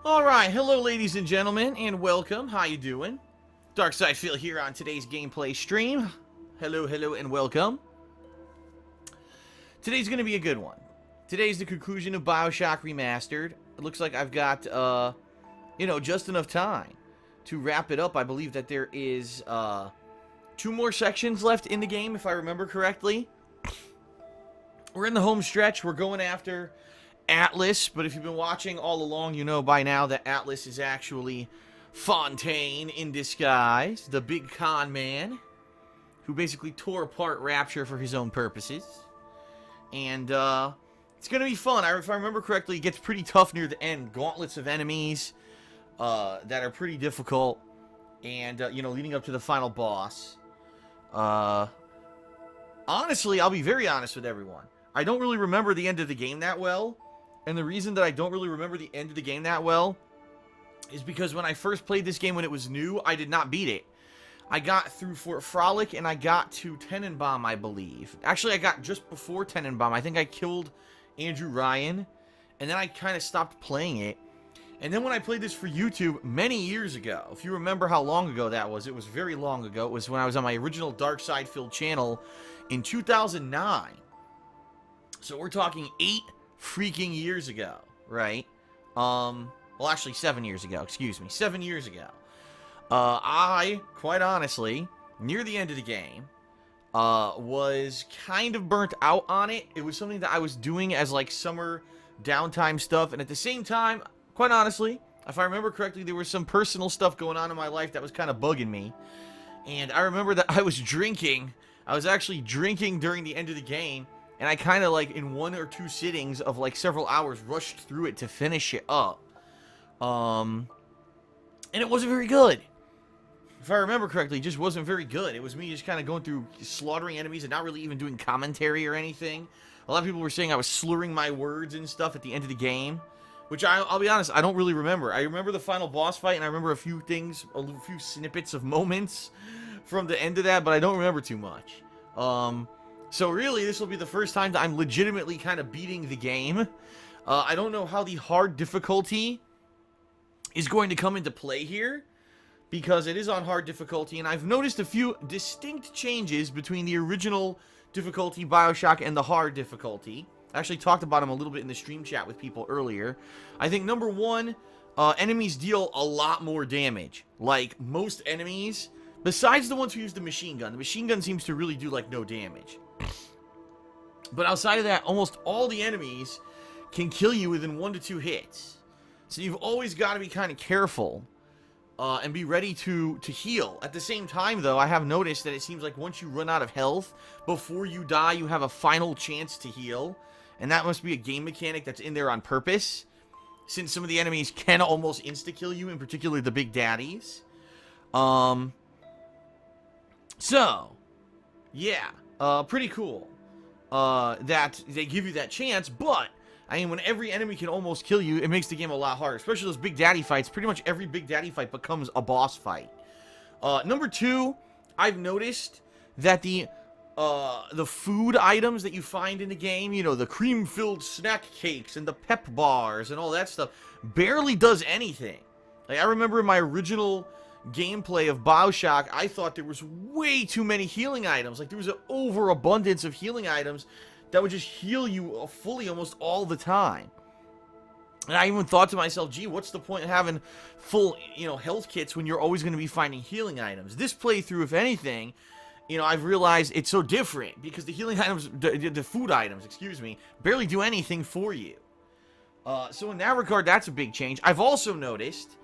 Alright, hello ladies and gentlemen, and welcome. How you doing? DarkSidePhil here on today's gameplay stream. Hello, and welcome. Today's gonna be a good one. Today's the conclusion of Bioshock Remastered. It looks like I've got, just enough time to wrap it up. I believe that there is, 2 more sections left in the game, if I remember correctly. We're in the home stretch. We're going after Atlas, but if you've been watching all along, you know by now that Atlas is actually Fontaine in disguise, the big con man, who basically tore apart Rapture for his own purposes. And, it's gonna be fun. If I remember correctly, it gets pretty tough near the end. Gauntlets of enemies, that are pretty difficult, and, leading up to the final boss. Honestly, I'll be very honest with everyone. I don't really remember the end of the game that well. And the reason that I don't really remember the end of the game that well is because when I first played this game when it was new, I did not beat it. I got through Fort Frolic and I got to Tenenbaum, I believe. Actually, I got just before Tenenbaum. I think I killed Andrew Ryan, and then I kind of stopped playing it. And then when I played this for YouTube many years ago, if you remember how long ago that was, it was very long ago. It was when I was on my original DarkSidePhil channel in 2009. So we're talking 8 freaking years ago, right? Well, actually 7 years ago, excuse me. 7 years ago. I, quite honestly, near the end of the game, was kind of burnt out on it. It was something that I was doing as, like, summer downtime stuff, and at the same time, quite honestly, if I remember correctly, there was some personal stuff going on in my life that was kind of bugging me. And I remember that I was drinking. I was actually drinking during the end of the game. And I kind of, like, in 1 or 2 sittings of, like, several hours, rushed through it to finish it up. And it wasn't very good. If I remember correctly, it just wasn't very good. It was me just kind of going through slaughtering enemies and not really even doing commentary or anything. A lot of people were saying I was slurring my words and stuff at the end of the game. Which, I'll be honest, I don't really remember. I remember the final boss fight, and I remember a few things, a few snippets of moments from the end of that, but I don't remember too much. So really, this will be the first time that I'm legitimately kind of beating the game. I don't know how the hard difficulty is going to come into play here, because it is on hard difficulty, and I've noticed a few distinct changes between the original difficulty, Bioshock, and the hard difficulty. I actually talked about them a little bit in the stream chat with people earlier. I think, number one, enemies deal a lot more damage. Like, most enemies, besides the ones who use the machine gun seems to really do, like, no damage. But outside of that, almost all the enemies can kill you within 1 to 2 hits. So you've always got to be kind of careful and be ready to heal. At the same time, though, I have noticed that it seems like once you run out of health, before you die, you have a final chance to heal. And that must be a game mechanic that's in there on purpose, since some of the enemies can almost insta-kill you, in particular the big daddies. So, yeah, pretty cool. That they give you that chance, but I mean, when every enemy can almost kill you, it makes the game a lot harder, especially those big daddy fights. Pretty much every big daddy fight becomes a boss fight. Number 2, I've noticed that the food items that you find in the game, you know, the cream-filled snack cakes and the pep bars and all that stuff, barely does anything. Like, I remember in my original gameplay of Bioshock, I thought there was way too many healing items. Like, there was an overabundance of healing items that would just heal you fully almost all the time. And I even thought to myself, gee, what's the point of having full, health kits when you're always going to be finding healing items? This playthrough, if anything, I've realized it's so different because the healing items, the food items, barely do anything for you. So in that regard, that's a big change. I've also noticed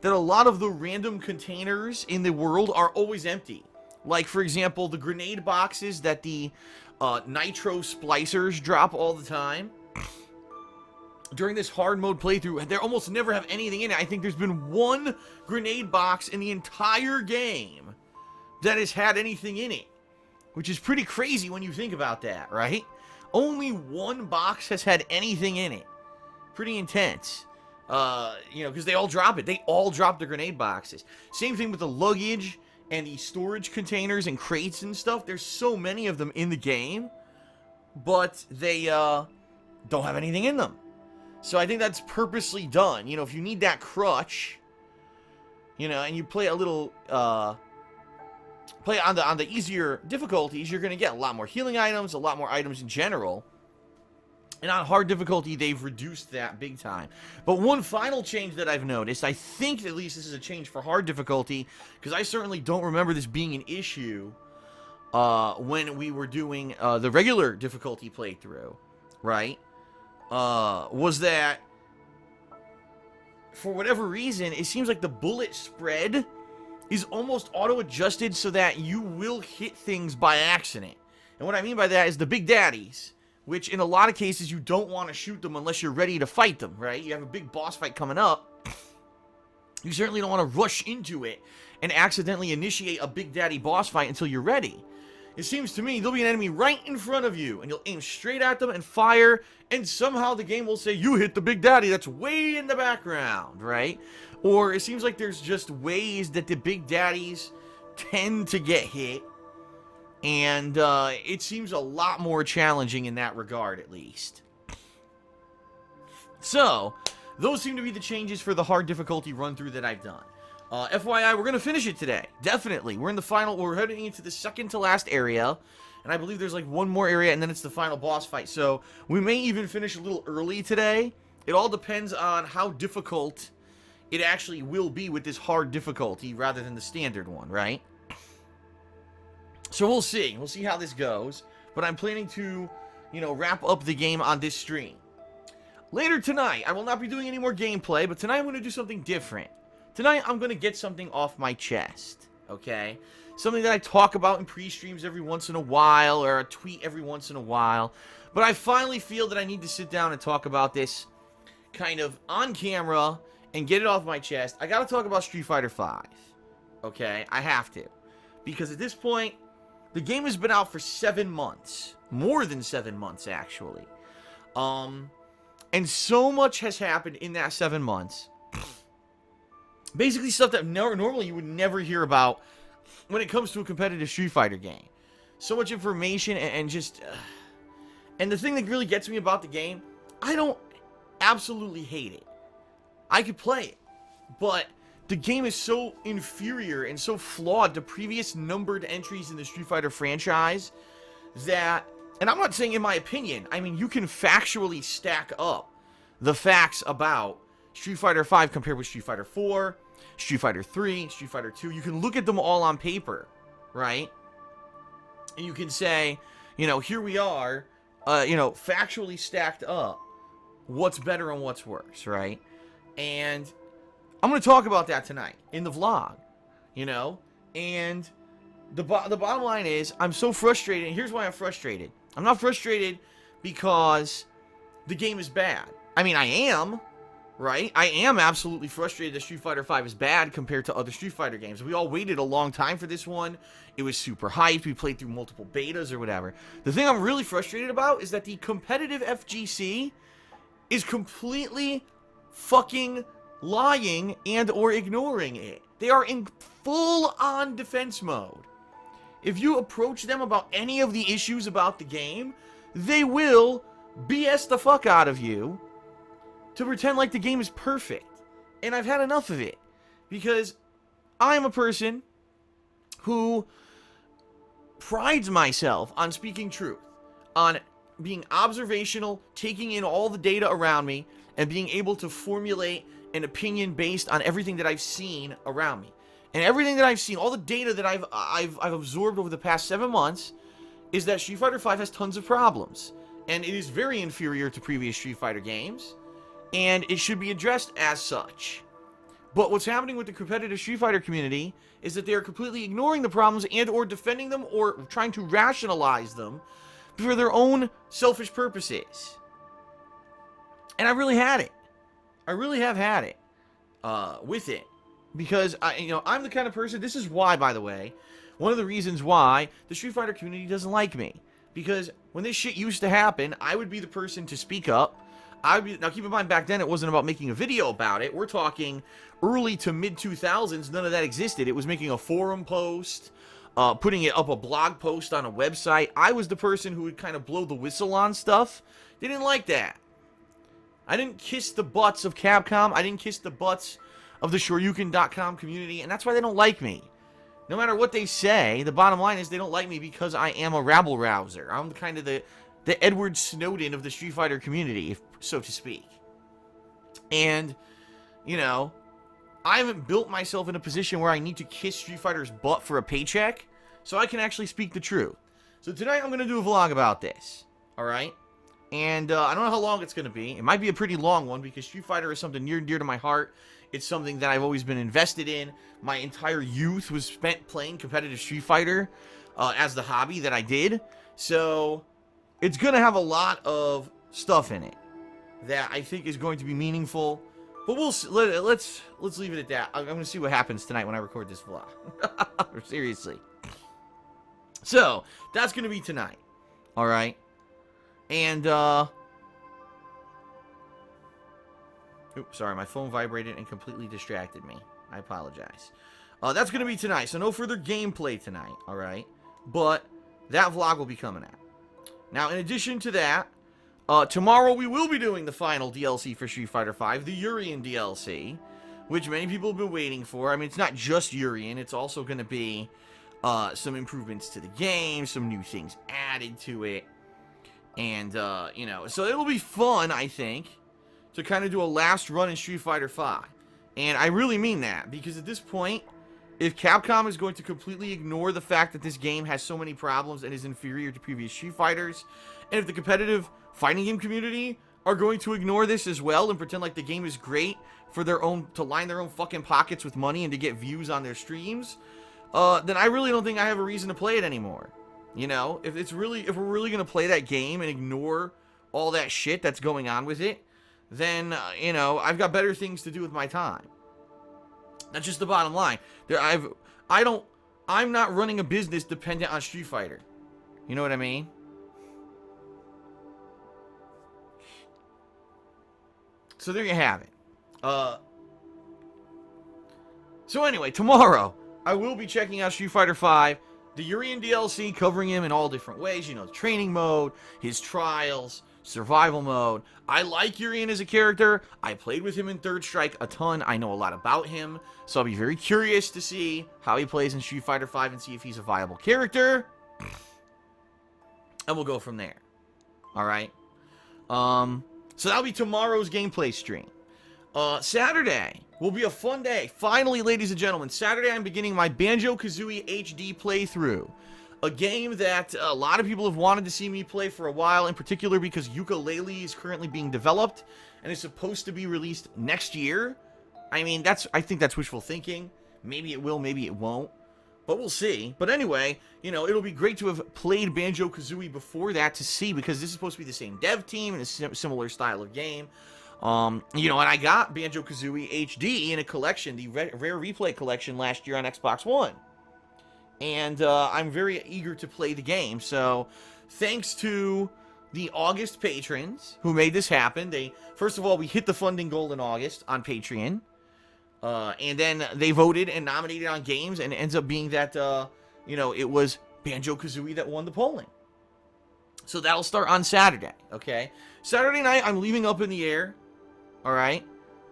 that a lot of the random containers in the world are always empty. Like, for example, the grenade boxes that the nitro splicers drop all the time. During this hard mode playthrough, they almost never have anything in it. I think there's been 1 grenade box in the entire game that has had anything in it. Which is pretty crazy when you think about that, right? Only 1 box has had anything in it. Pretty intense. Because they all drop it. They all drop the grenade boxes. Same thing with the luggage and the storage containers and crates and stuff. There's so many of them in the game, but they don't have anything in them. So I think that's purposely done. You know, if you need that crutch, you know, and you play a little, play on the easier difficulties, you're going to get a lot more healing items, a lot more items in general. And on hard difficulty, they've reduced that big time. But one final change that I've noticed, I think at least this is a change for hard difficulty, because I certainly don't remember this being an issue when we were doing the regular difficulty playthrough, right? Was that, for whatever reason, it seems like the bullet spread is almost auto-adjusted so that you will hit things by accident. And what I mean by that is the big daddies, which in a lot of cases you don't want to shoot them unless you're ready to fight them, right? You have a big boss fight coming up. You certainly don't want to rush into it and accidentally initiate a big daddy boss fight until you're ready. It seems to me there'll be an enemy right in front of you, and you'll aim straight at them and fire, and somehow the game will say, you hit the big daddy that's way in the background, right? Or it seems like there's just ways that the big daddies tend to get hit, and it seems a lot more challenging in that regard, at least. So, those seem to be the changes for the hard difficulty run-through that I've done. FYI, we're going to finish it today. Definitely. We're in the final, we're heading into the second to last area. And I believe there's like one more area and then it's the final boss fight. So we may even finish a little early today. It all depends on how difficult it actually will be with this hard difficulty rather than the standard one, right? So we'll see. We'll see how this goes. But I'm planning to, you know, wrap up the game on this stream. Later tonight, I will not be doing any more gameplay, but tonight I'm going to do something different. Tonight, I'm going to get something off my chest, okay? Something that I talk about in pre-streams every once in a while, or a tweet every once in a while. But I finally feel that I need to sit down and talk about this kind of on camera and get it off my chest. I got to talk about Street Fighter V, okay? I have to. Because at this point, the game has been out for 7 months. More than 7 months, actually. And so much has happened in that 7 months. Basically stuff that normally you would never hear about when it comes to a competitive Street Fighter game. So much information and just... and the thing that really gets me about the game, I don't absolutely hate it. I could play it. But the game is so inferior and so flawed to previous numbered entries in the Street Fighter franchise that... and I'm not saying in my opinion, I mean you can factually stack up the facts about Street Fighter V compared with Street Fighter 4, Street Fighter 3, Street Fighter 2. You can look at them all on paper, right? And you can say, you know, here we are, you know, factually stacked up. What's better and what's worse, right? And I'm going to talk about that tonight in the vlog, you know? And the bottom line is, I'm so frustrated, and here's why I'm frustrated. I'm not frustrated because the game is bad. I mean, I am, right? I am absolutely frustrated that Street Fighter V is bad compared to other Street Fighter games. We all waited a long time for this one. It was super hyped. We played through multiple betas or whatever. The thing I'm really frustrated about is that the competitive FGC is completely fucking lying and or ignoring it. They are in full-on defense mode. If you approach them about any of the issues about the game, they will BS the fuck out of you to pretend like the game is perfect. And I've had enough of it. Because I'm a person who prides myself on speaking truth. On being observational, taking in all the data around me, and being able to formulate an opinion based on everything that I've seen around me. And everything that I've seen, all the data that I've absorbed over the past 7 months, is that Street Fighter V has tons of problems. And it is very inferior to previous Street Fighter games. And it should be addressed as such. But what's happening with the competitive Street Fighter community is that they are completely ignoring the problems and or defending them or trying to rationalize them for their own selfish purposes. And I really had it. I really have had it with it. Because, I'm the kind of person, this is why, by the way, one of the reasons why the Street Fighter community doesn't like me. Because when this shit used to happen, I would be the person to speak up. Now keep in mind, back then it wasn't about making a video about it. We're talking early to mid-2000s, none of that existed. It was making a forum post, putting it up a blog post on a website. I was the person who would kind of blow the whistle on stuff. They didn't like that. I didn't kiss the butts of Capcom. I didn't kiss the butts of the Shoryuken.com community, and that's why they don't like me. No matter what they say, the bottom line is they don't like me because I am a rabble-rouser. I'm kind of the Edward Snowden of the Street Fighter community, so to speak. And, you know, I haven't built myself in a position where I need to kiss Street Fighter's butt for a paycheck, so I can actually speak the truth. So tonight I'm going to do a vlog about this, alright? And I don't know how long it's going to be. It might be a pretty long one because Street Fighter is something near and dear to my heart. It's something that I've always been invested in. My entire youth was spent playing competitive Street Fighter as the hobby that I did. So it's going to have a lot of stuff in it that I think is going to be meaningful. But let's leave it at that. I'm going to see what happens tonight when I record this vlog. Seriously. So that's going to be tonight. All right. And, oops, sorry, my phone vibrated and completely distracted me. I apologize. That's going to be tonight, so no further gameplay tonight, alright? But that vlog will be coming out. Now, in addition to that, tomorrow we will be doing the final DLC for Street Fighter V, the Urien DLC, which many people have been waiting for. I mean, it's not just Urien, it's also going to be some improvements to the game, some new things added to it. And, you know, so it'll be fun, I think, to kind of do a last run in Street Fighter V. And I really mean that, because at this point, if Capcom is going to completely ignore the fact that this game has so many problems and is inferior to previous Street Fighters, and if the competitive fighting game community are going to ignore this as well and pretend like the game is great for their own, to line their own fucking pockets with money and to get views on their streams, then I really don't think I have a reason to play it anymore. You know, if we're really going to play that game and ignore all that shit that's going on with it, then, you know, I've got better things to do with my time. That's just the bottom line. I'm not running a business dependent on Street Fighter. You know what I mean? So there you have it. So anyway, tomorrow, I will be checking out Street Fighter V. The Urien DLC, covering him in all different ways. You know, training mode, his trials, survival mode. I like Urien as a character. I played with him in Third Strike a ton. I know a lot about him. So I'll be very curious to see how he plays in Street Fighter V and see if he's a viable character. And we'll go from there. Alright? So that'll be tomorrow's gameplay stream. Saturday will be a fun day. Finally, ladies and gentlemen, Saturday I'm beginning my Banjo-Kazooie HD playthrough. A game that a lot of people have wanted to see me play for a while, in particular because Yooka-Laylee is currently being developed and is supposed to be released next year. I mean, I think that's wishful thinking. Maybe it will, maybe it won't. But we'll see. But anyway, you know, it'll be great to have played Banjo-Kazooie before that to see, because this is supposed to be the same dev team and a similar style of game. You know, and I got Banjo-Kazooie HD in a collection, the Rare Replay collection last year on Xbox One. And I'm very eager to play the game. So, thanks to the August patrons who made this happen. First of all, we hit the funding goal in August on Patreon. And then they voted and nominated on games, and it ends up being that, you know, it was Banjo-Kazooie that won the polling. So that'll start on Saturday, okay? Saturday night, I'm leaving up in the air, all right?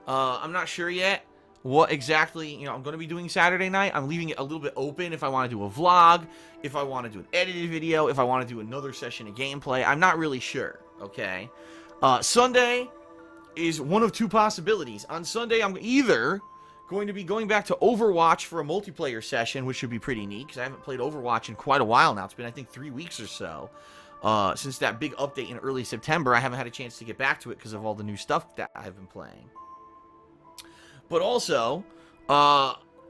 I'm not sure yet what exactly, you know, I'm going to be doing Saturday night. I'm leaving it a little bit open if I want to do a vlog, if I want to do an edited video, if I want to do another session of gameplay. I'm not really sure, okay? Sunday is one of two possibilities. On Sunday, I'm either going to be going back to Overwatch for a multiplayer session, which should be pretty neat, because I haven't played Overwatch in quite a while now. It's been, I think, 3 weeks or so. Since that big update in early September, I haven't had a chance to get back to it because of all the new stuff that I've been playing. But also,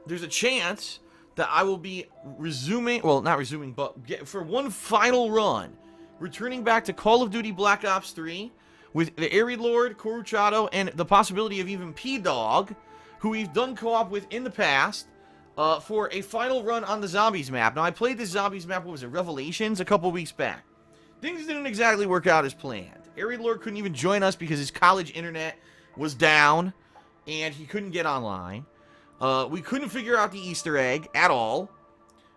there's a chance that I will be resuming, well, not resuming, but for one final run, returning back to Call of Duty Black Ops 3 with the Arid Lord, Koruchado, and the possibility of even P-Dog, who we've done co-op with in the past, for a final run on the Zombies map. Now, I played this Zombies map, what was it, Revelations, a couple weeks back. Things didn't exactly work out as planned. Arid Lord couldn't even join us because his college internet was down, and he couldn't get online. We couldn't figure out the Easter egg at all,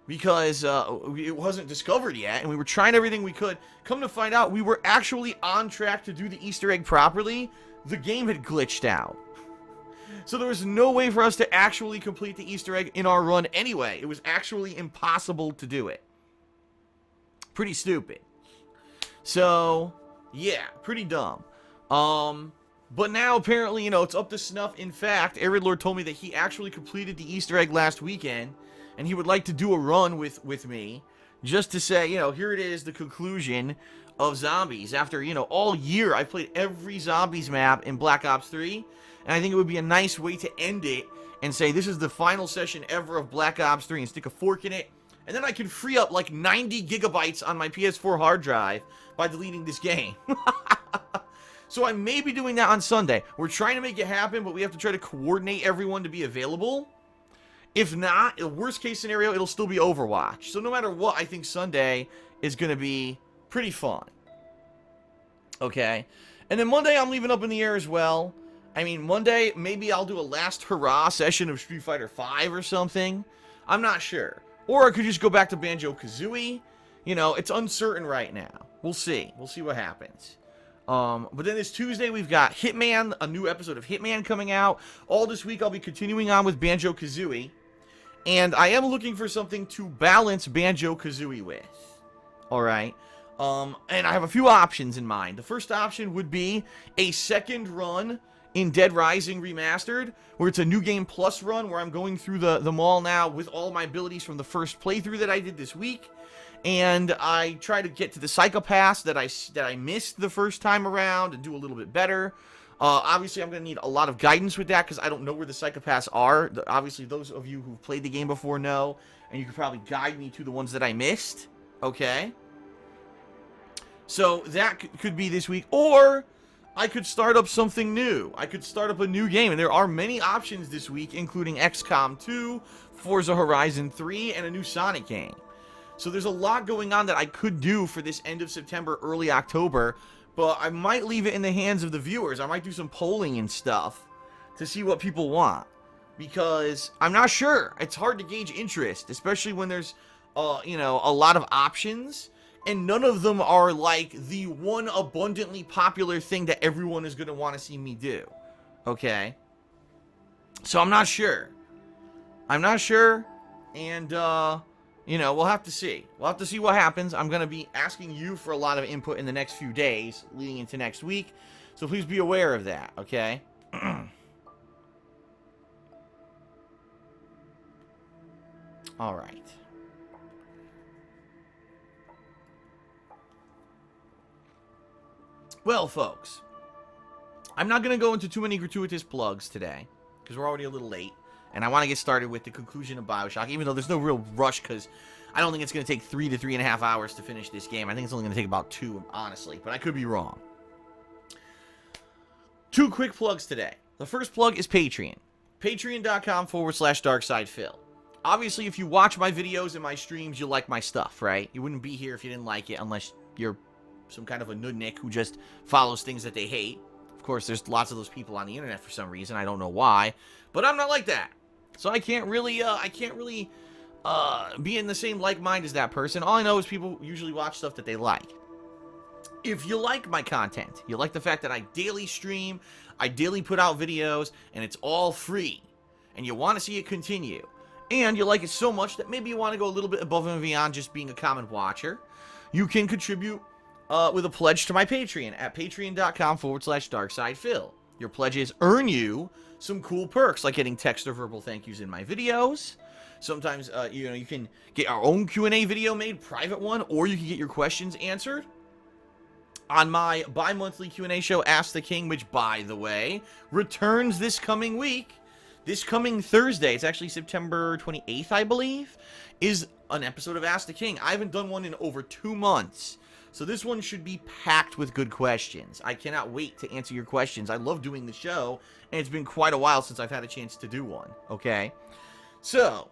because it wasn't discovered yet, and we were trying everything we could. Come to find out, we were actually on track to do the Easter egg properly, the game had glitched out. So there was no way for us to actually complete the Easter egg in our run anyway. It was actually impossible to do it. Pretty stupid. So, yeah, pretty dumb. But now apparently, it's up to snuff. In fact, Arid told me that he actually completed the Easter egg last weekend, and he would like to do a run with me, just to say, here it is, the conclusion of Zombies. After, all year, I've played every Zombies map in Black Ops 3, and I think it would be a nice way to end it and say, this is the final session ever of Black Ops 3, and stick a fork in it, and then I can free up like 90 gigabytes on my PS4 hard drive by deleting this game. So I may be doing that on Sunday. We're trying to make it happen, but we have to try to coordinate everyone to be available. If not, the worst case scenario, it'll still be Overwatch. So no matter what, I think Sunday is going to be pretty fun. Okay? And then Monday, I'm leaving up in the air as well. I mean, Monday, maybe I'll do a last hurrah session of Street Fighter V or something. I'm not sure. Or I could just go back to Banjo-Kazooie. It's uncertain right now. We'll see. We'll see what happens. But then this Tuesday, we've got Hitman, a new episode of Hitman coming out. All this week, I'll be continuing on with Banjo-Kazooie. And I am looking for something to balance Banjo-Kazooie with. Alright? And I have a few options in mind. The first option would be a second run in Dead Rising Remastered, where it's a New Game Plus run, where I'm going through the mall now with all my abilities from the first playthrough that I did this week. And I try to get to the Psychopaths that I missed the first time around and do a little bit better. Obviously, I'm going to need a lot of guidance with that because I don't know where the Psychopaths are. Obviously, those of you who've played the game before know, and you could probably guide me to the ones that I missed. Okay? So, that could be this week. Or, I could start up something new. I could start up a new game. And there are many options this week, including XCOM 2, Forza Horizon 3, and a new Sonic game. So there's a lot going on that I could do for this end of September, early October, but I might leave it in the hands of the viewers. I might do some polling and stuff to see what people want, because I'm not sure. It's hard to gauge interest, especially when there's, a lot of options, and none of them are like the one abundantly popular thing that everyone is going to want to see me do. Okay? So I'm not sure. And, we'll have to see. We'll have to see what happens. I'm going to be asking you for a lot of input in the next few days, leading into next week. So please be aware of that, okay? All right. Well, folks, I'm not going to go into too many gratuitous plugs today, because we're already a little late. And I want to get started with the conclusion of Bioshock, even though there's no real rush, because I don't think it's going to take 3 to 3.5 hours to finish this game. I think it's only going to take about 2, honestly, but I could be wrong. 2 quick plugs today. The first plug is Patreon. Patreon.com/DarksidePhil. Obviously, if you watch my videos and my streams, you like my stuff, right? You wouldn't be here if you didn't like it, unless you're some kind of a nudnik who just follows things that they hate. Of course, there's lots of those people on the internet for some reason. I don't know why, but I'm not like that. So I can't really be in the same like mind as that person. All I know is people usually watch stuff that they like. If you like my content, you like the fact that I daily stream, I daily put out videos, and it's all free, and you want to see it continue, and you like it so much that maybe you want to go a little bit above and beyond just being a common watcher, you can contribute with a pledge to my Patreon at patreon.com/DarksidePhil. Your pledges earn you some cool perks, like getting text or verbal thank yous in my videos. Sometimes, you can get our own Q&A video made, private one, or you can get your questions answered on my bi-monthly Q&A show, Ask the King, which, by the way, returns this coming week. This coming Thursday, it's actually September 28th, I believe, is an episode of Ask the King. I haven't done one in over 2 months. So this one should be packed with good questions. I cannot wait to answer your questions. I love doing the show, and it's been quite a while since I've had a chance to do one, okay? So,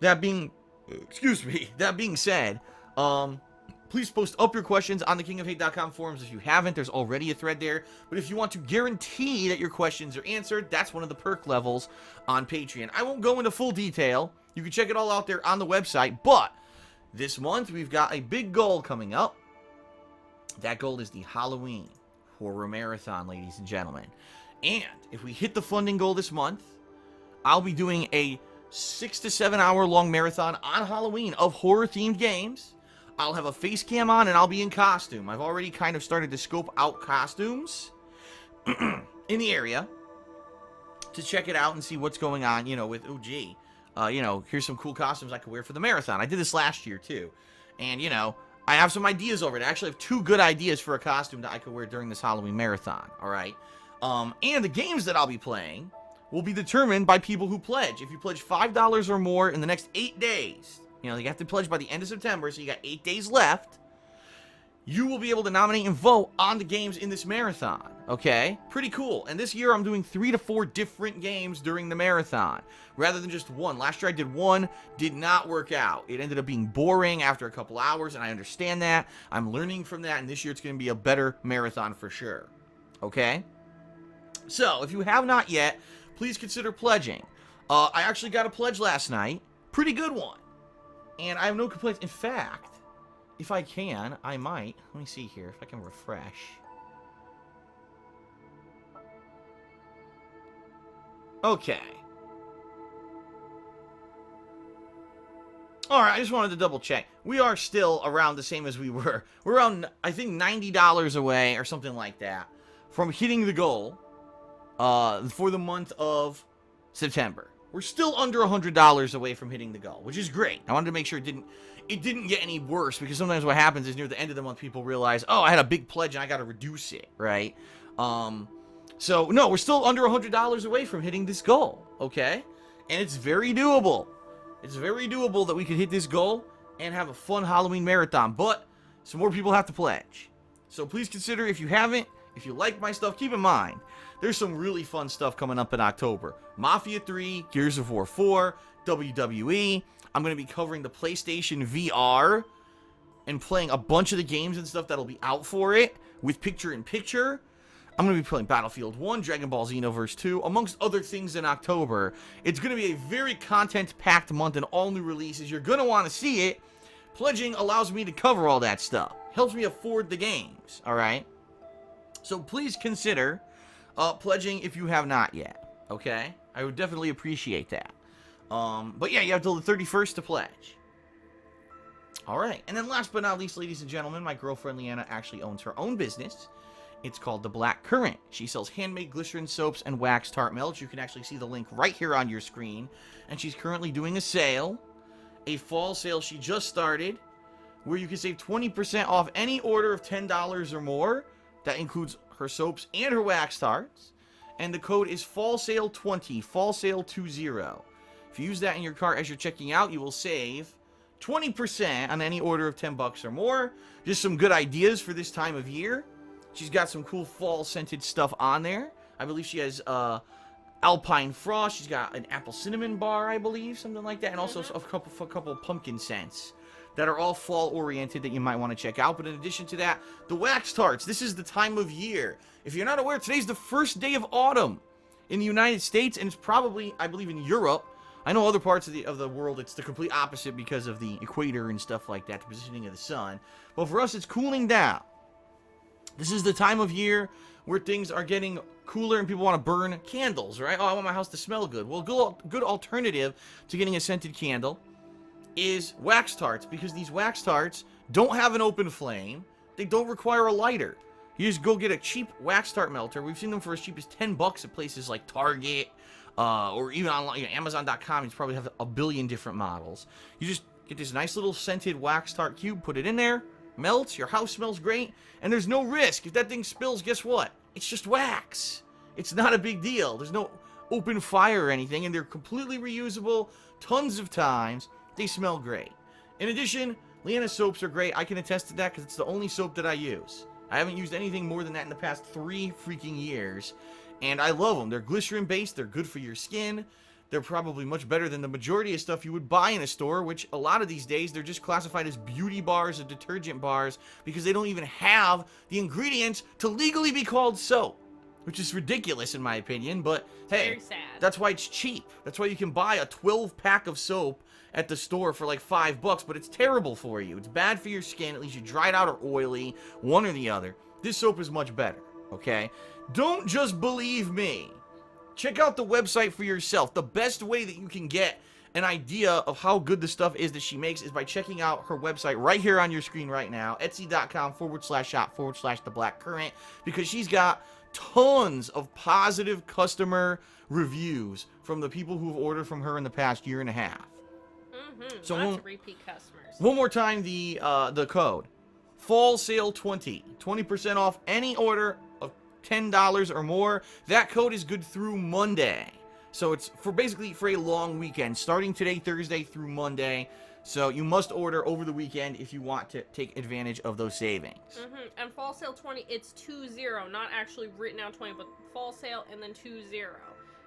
that being said, please post up your questions on the kingofhate.com forums if you haven't. There's already a thread there. But if you want to guarantee that your questions are answered, that's one of the perk levels on Patreon. I won't go into full detail. You can check it all out there on the website. But this month, we've got a big goal coming up. That goal is the Halloween horror marathon, ladies and gentlemen. And if we hit the funding goal this month, I'll be doing a 6 to 7 hour long marathon on Halloween of horror themed games. I'll have a face cam on and I'll be in costume. I've already kind of started to scope out costumes in the area to check it out and see what's going on, you know, with, oh gee, you know, here's some cool costumes I could wear for the marathon. I did this last year too. And, you know, I have some ideas already. I actually have 2 good ideas for a costume that I could wear during this Halloween marathon, all right? And the games that I'll be playing will be determined by people who pledge. If you pledge $5 or more in the next 8 days, you know, you have to pledge by the end of September, so you got 8 days left, you will be able to nominate and vote on the games in this marathon, okay? Pretty cool. And this year, I'm doing 3 to 4 different games during the marathon, rather than just one. Last year, I did one, did not work out. It ended up being boring after a couple hours, and I understand that. I'm learning from that, and this year, it's going to be a better marathon for sure, okay? So, if you have not yet, please consider pledging. I actually got a pledge last night. Pretty good one. And I have no complaints. In fact, if I can, I might. Let me see here if I can refresh. Okay. Alright, I just wanted to double check. We are still around the same as we were. We're around, I think, $90 away or something like that from hitting the goal for the month of September. We're still under $100 away from hitting the goal, which is great. I wanted to make sure it didn't get any worse, because sometimes what happens is near the end of the month, people realize, oh, I had a big pledge and I got to reduce it, right? So, no, we're still under $100 away from hitting this goal, okay? And it's very doable. It's very doable that we could hit this goal and have a fun Halloween marathon, but some more people have to pledge. So please consider, if you haven't, if you like my stuff, keep in mind, there's some really fun stuff coming up in October. Mafia 3, Gears of War 4, WWE. I'm going to be covering the PlayStation VR and playing a bunch of the games and stuff that'll be out for it with picture-in-picture. I'm going to be playing Battlefield 1, Dragon Ball Xenoverse 2, amongst other things in October. It's going to be a very content-packed month and all new releases. You're going to want to see it. Pledging allows me to cover all that stuff. Helps me afford the games, all right? So please consider pledging if you have not yet, okay? I would definitely appreciate that. But yeah, you have till the 31st to pledge. Alright, and then last but not least, ladies and gentlemen, my girlfriend Leanna actually owns her own business. It's called The Black Currant. She sells handmade glycerin soaps and wax tart melts. You can actually see the link right here on your screen. And she's currently doing a sale, a fall sale she just started, where you can save 20% off any order of $10 or more. That includes her soaps and her wax tarts. And the code is FALLSALE20, FALLSALE20. If you use that in your cart as you're checking out, you will save 20% on any order of $10 or more. Just some good ideas for this time of year. She's got some cool fall-scented stuff on there. I believe she has Alpine Frost. She's got an apple cinnamon bar, I believe, something like that. And also a couple of pumpkin scents that are all fall-oriented that you might want to check out. But in addition to that, the wax tarts. This is the time of year. If you're not aware, today's the first day of autumn in the United States, and it's probably, I believe, in Europe. I know other parts of the world, it's the complete opposite because of the equator and stuff like that, the positioning of the sun. But for us, it's cooling down. This is the time of year where things are getting cooler and people want to burn candles, right? Oh, I want my house to smell good. Well, good alternative to getting a scented candle is wax tarts, because these wax tarts don't have an open flame. They don't require a lighter. You just go get a cheap wax tart melter. We've seen them for as cheap as $10 at places like Target, or even online, Amazon.com. You probably have a billion different models. You just get this nice little scented wax tart cube, put it in there, melts, your house smells great, and there's no risk. If that thing spills, guess what? It's just wax. It's not a big deal. There's no open fire or anything, and they're completely reusable tons of times. They smell great. In addition, Leanna's soaps are great. I can attest to that because it's the only soap that I use. I haven't used anything more than that in the past 3 freaking years, and I love them. They're glycerin-based. They're good for your skin. They're probably much better than the majority of stuff you would buy in a store, which a lot of these days, they're just classified as beauty bars or detergent bars because they don't even have the ingredients to legally be called soap, which is ridiculous in my opinion, but hey, very sad. That's why it's cheap. That's why you can buy a 12-pack of soap at the store for like $5, but it's terrible for you. It's bad for your skin. At least you dry it out or oily, one or the other. This soap is much better, Okay? Don't just believe me. Check out the website for yourself. The best way that you can get an idea of how good the stuff is that she makes is by checking out her website right here on your screen right now, etsy.com/shop/theblackcurrant, because she's got tons of positive customer reviews from the people who've ordered from her in the past year and a half. So lots of repeat customers. One more time, the code. Fall Sale 20% off any order of $10 or more. That code is good through Monday. So it's basically for a long weekend, starting today, Thursday, through Monday. So you must order over the weekend if you want to take advantage of those savings. And Fall Sale 20, it's 20, not actually written out 20, but Fall Sale and then 20.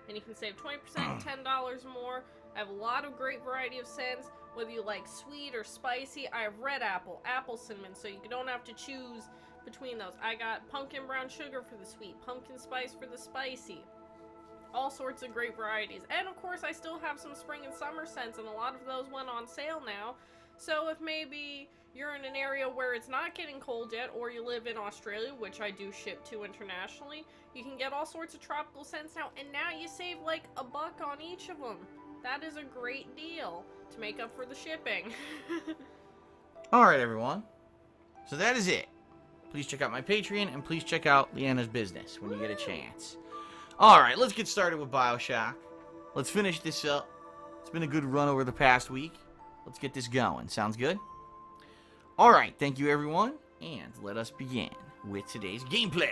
And you can save 20%, $10 more. I have a lot of great variety of scents, whether you like sweet or spicy. I have red apple, apple cinnamon, so you don't have to choose between those. I got pumpkin brown sugar for the sweet, pumpkin spice for the spicy. All sorts of great varieties. And of course, I still have some spring and summer scents, and a lot of those went on sale now. So if maybe you're in an area where it's not getting cold yet, or you live in Australia, which I do ship to internationally, you can get all sorts of tropical scents now, and now you save like $1 on each of them. That is a great deal to make up for the shipping. Alright, everyone. So that is it. Please check out my Patreon, and please check out Leanna's business when you get a chance. Alright, let's get started with Bioshock. Let's finish this up. It's been a good run over the past week. Let's get this going. Sounds good? Alright, thank you everyone, and let us begin with today's gameplay.